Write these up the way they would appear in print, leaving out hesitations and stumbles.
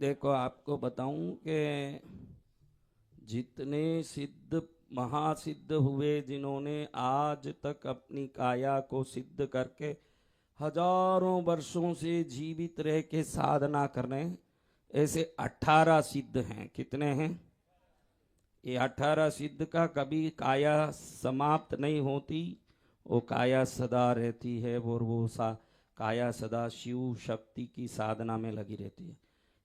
देखो आपको बताऊं कि जितने सिद्ध महासिद्ध हुए, जिन्होंने आज तक अपनी काया को सिद्ध करके हजारों वर्षों से जीवित रह के साधना कर रहे हैं, ऐसे 18 सिद्ध हैं। कितने हैं? ये 18 सिद्ध का कभी काया समाप्त नहीं होती, वो काया सदा रहती है और वो काया सदा शिव शक्ति की साधना में लगी रहती है।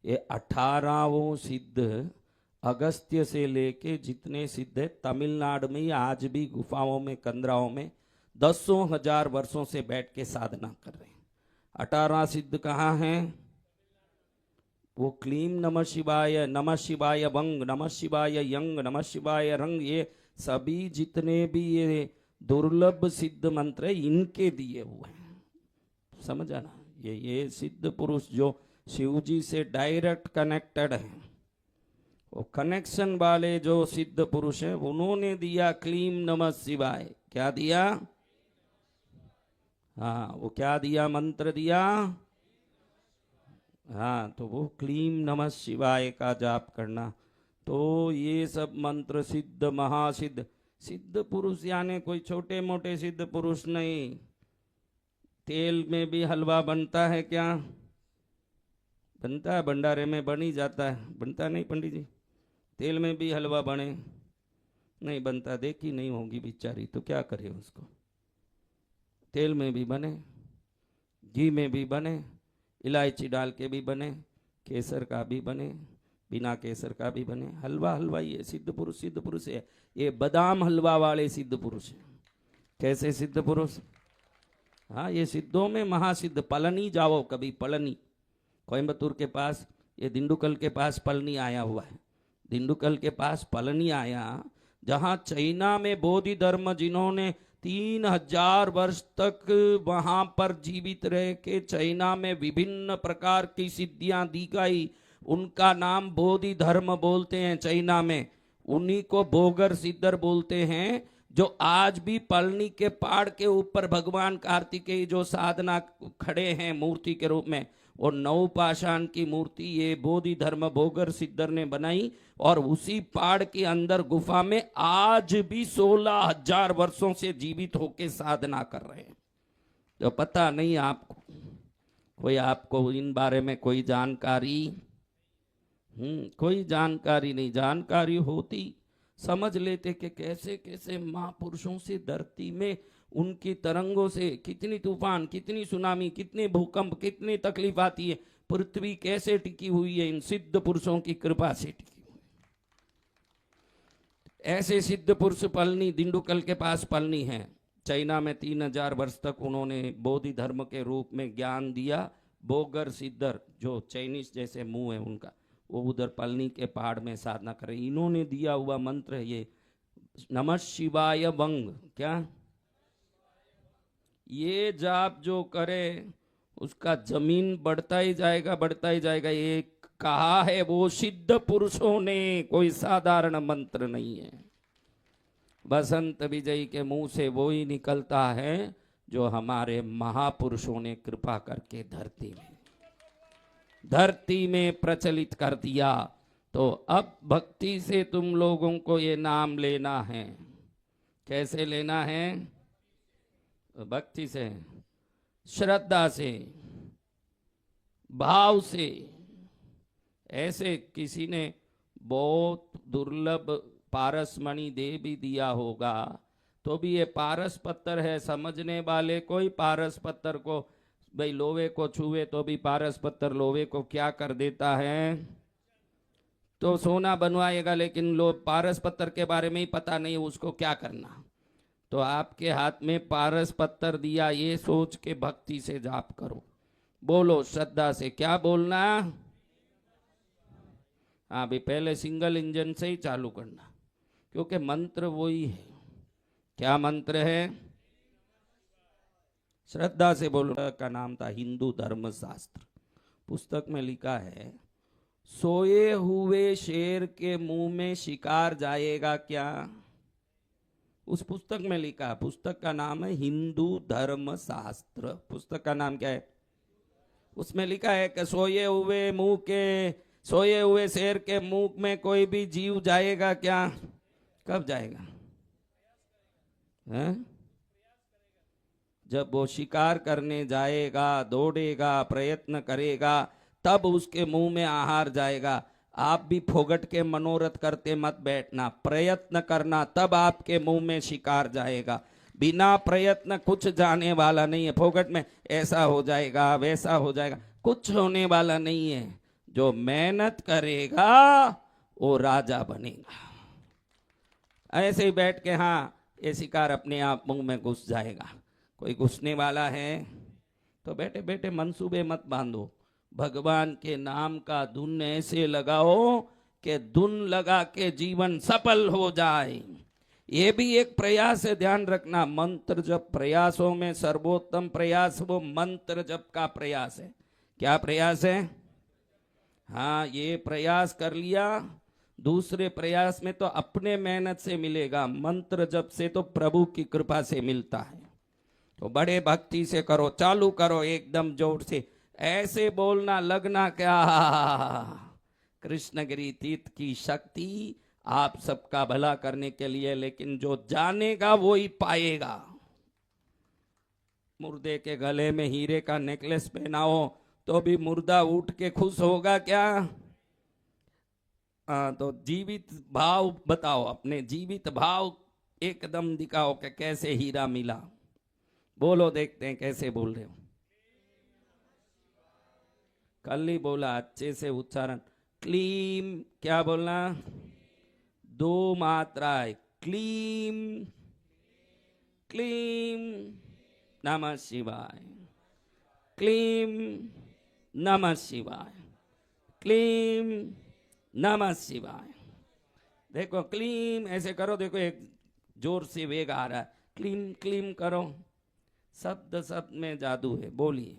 ये 18 सिद्ध अगस्त्य से लेके जितने सिद्ध है तमिलनाडु में आज भी गुफाओं में कंदराओं में दसों हजार वर्षों से बैठ के साधना कर रहे हैं। 18 सिद्ध कहाँ हैं? वो क्लीम नमः शिवाय वंग नमः शिवाय यंग नमः शिवाय रंग, ये सभी जितने भी ये दुर्लभ सिद्ध मंत्र है इनके दिए हुए हैं। समझा ना? ये सिद्ध पुरुष जो शिव जी से डायरेक्ट कनेक्टेड है, वो कनेक्शन वाले जो सिद्ध पुरुष है उन्होंने दिया क्लीम नमः शिवाय। क्या दिया? हाँ, वो क्या दिया? मंत्र दिया। हाँ, तो वो क्लीम नमः शिवाय का जाप करना। तो ये सब मंत्र सिद्ध महासिद्ध सिद्ध पुरुष यानी कोई छोटे मोटे सिद्ध पुरुष नहीं। तेल में भी हलवा बनता है क्या? बनता है, भंडारे में बन ही जाता है। बनता नहीं पंडित जी? तेल में भी हलवा बने? नहीं बनता, देखी नहीं होगी बेचारी, तो क्या करे उसको। तेल में भी बने, घी में भी बने, इलायची डाल के भी बने, केसर का भी बने, बिना केसर का भी बने। हलवा हलवा ही है। सिद्ध पुरुष है। ये बादाम हलवा वाले सिद्ध पुरुष है। कैसे सिद्ध पुरुष? हाँ, ये सिद्धों में महासिद्ध। पलनी जाओ कभी, पलनी कोयम्बतूर के पास, ये दिंडुकल के पास पलनी आया हुआ है। दिंडुकल के पास पलनी आया, जहाँ चाइना में बोधि धर्म जिन्होंने 3000 वर्ष तक वहां पर जीवित रह के चाइना में विभिन्न प्रकार की सिद्धियां दी गई, उनका नाम बोधि धर्म बोलते हैं चाइना में। उन्हीं को बोगर सिद्धर बोलते हैं, जो आज भी पलनी के पहाड़ के ऊपर भगवान कार्तिकेय जो साधना खड़े हैं मूर्ति के रूप में, और नवपाषाण की मूर्ति ये बोधि धर्म बोगर सिद्धर ने बनाई, और उसी पहाड़ के अंदर गुफा में आज भी 16,000 वर्षों से जीवित होके साधना कर रहे हैं। तो पता नहीं आपको, कोई आपको इन बारे में कोई जानकारी? कोई जानकारी नहीं। जानकारी होती समझ लेते कि कैसे कैसे महापुरुषों से धरती में उनकी तरंगों से कितनी तूफान, कितनी सुनामी, कितने भूकंप, कितनी तकलीफ आती है। पृथ्वी कैसे टिकी हुई है? इन सिद्ध पुरुषों की कृपा से टिकी हुई। ऐसे सिद्ध पुरुष पलनी, दिंडुकल के पास पलनी है। चाइना में 3000 वर्ष तक उन्होंने बोधि धर्म के रूप में ज्ञान दिया। बोगर सिद्धर जो चाइनीज जैसे मुंह है उनका, वो उधर पलनी के पहाड़ में साधना करे। इन्होंने दिया हुआ मंत्र है ये नमः शिवाय वंग। क्या? ये जाप जो करे उसका जमीन बढ़ता ही जाएगा, बढ़ता ही जाएगा। ये कहा है वो सिद्ध पुरुषों ने, कोई साधारण मंत्र नहीं है। बसंत विजय के मुंह से वो ही निकलता है जो हमारे महापुरुषों ने कृपा करके धरती में प्रचलित कर दिया। तो अब भक्ति से तुम लोगों को ये नाम लेना है। कैसे लेना है? भक्ति से, श्रद्धा से, भाव से। ऐसे किसी ने बहुत दुर्लभ पारसमणि दे भी दिया होगा, तो भी ये पारस पत्थर है। समझने वाले कोई पारस पत्थर को, भाई लोहे को छुए तो भी पारस पत्थर लोहे को क्या कर देता है? तो सोना बनवाएगा, लेकिन लोग पारस पत्थर के बारे में ही पता नहीं उसको क्या करना। तो आपके हाथ में पारस पत्थर दिया, ये सोच के भक्ति से जाप करो। बोलो श्रद्धा से। क्या बोलना? हाँ भी, पहले सिंगल इंजन से ही चालू करना, क्योंकि मंत्र वही है। क्या मंत्र है? श्रद्धा से बोलो। का नाम था हिंदू धर्म शास्त्र। पुस्तक में लिखा है, सोए हुए शेर के मुंह में शिकार जाएगा क्या? उस पुस्तक में लिखा। पुस्तक का नाम है हिंदू धर्म शास्त्र। पुस्तक का नाम क्या है? उसमें लिखा है कि सोए हुए मुंह के सोए हुए शेर के मुंह में कोई भी जीव जाएगा क्या? कब जाएगा? हैं? जब वो शिकार करने जाएगा, दौड़ेगा, प्रयत्न करेगा, तब उसके मुंह में आहार जाएगा। आप भी फोगट के मनोरथ करते मत बैठना, प्रयत्न करना, तब आपके मुंह में शिकार जाएगा। बिना प्रयत्न कुछ जाने वाला नहीं है। फोगट में ऐसा हो जाएगा, वैसा हो जाएगा, कुछ होने वाला नहीं है। जो मेहनत करेगा वो राजा बनेगा। ऐसे ही बैठ के हाँ ये शिकार अपने आप मुंह में घुस जाएगा। कोई घुसने वाला है तो बैठे बैठे मंसूबे मत बांधो। भगवान के नाम का धुन ऐसे लगाओ कि धुन लगा के जीवन सफल हो जाए। ये भी एक प्रयास है, ध्यान रखना। मंत्र जप प्रयासों में सर्वोत्तम प्रयास वो मंत्र जप का प्रयास है। क्या प्रयास है? हाँ, ये प्रयास कर लिया। दूसरे प्रयास में तो अपने मेहनत से मिलेगा, मंत्र जप से तो प्रभु की कृपा से मिलता है। तो बड़े भक्ति से करो, चालू करो एकदम जोर से, ऐसे बोलना लगना क्या कृष्णगिरी तीर्थ की शक्ति आप सबका भला करने के लिए। लेकिन जो जानेगा वो ही पाएगा। मुर्दे के गले में हीरे का नेकलेस पहनाओ तो भी मुर्दा उठ के खुश होगा क्या? तो जीवित भाव बताओ, अपने जीवित भाव एकदम दिखाओ कि कैसे हीरा मिला। बोलो, देखते हैं कैसे बोल रहे हो। कल ही बोला, अच्छे से उच्चारण। क्लीम, क्या बोलना? दो मात्राएं। क्लीम, क्लीम नमः शिवाय, क्लीम नमः शिवाय, क्लीम नमः शिवाय। देखो क्लीम ऐसे करो, देखो एक जोर से वेग आ रहा है। क्लीम क्लीम करो, शब्द शब्द में जादू है। बोलिए।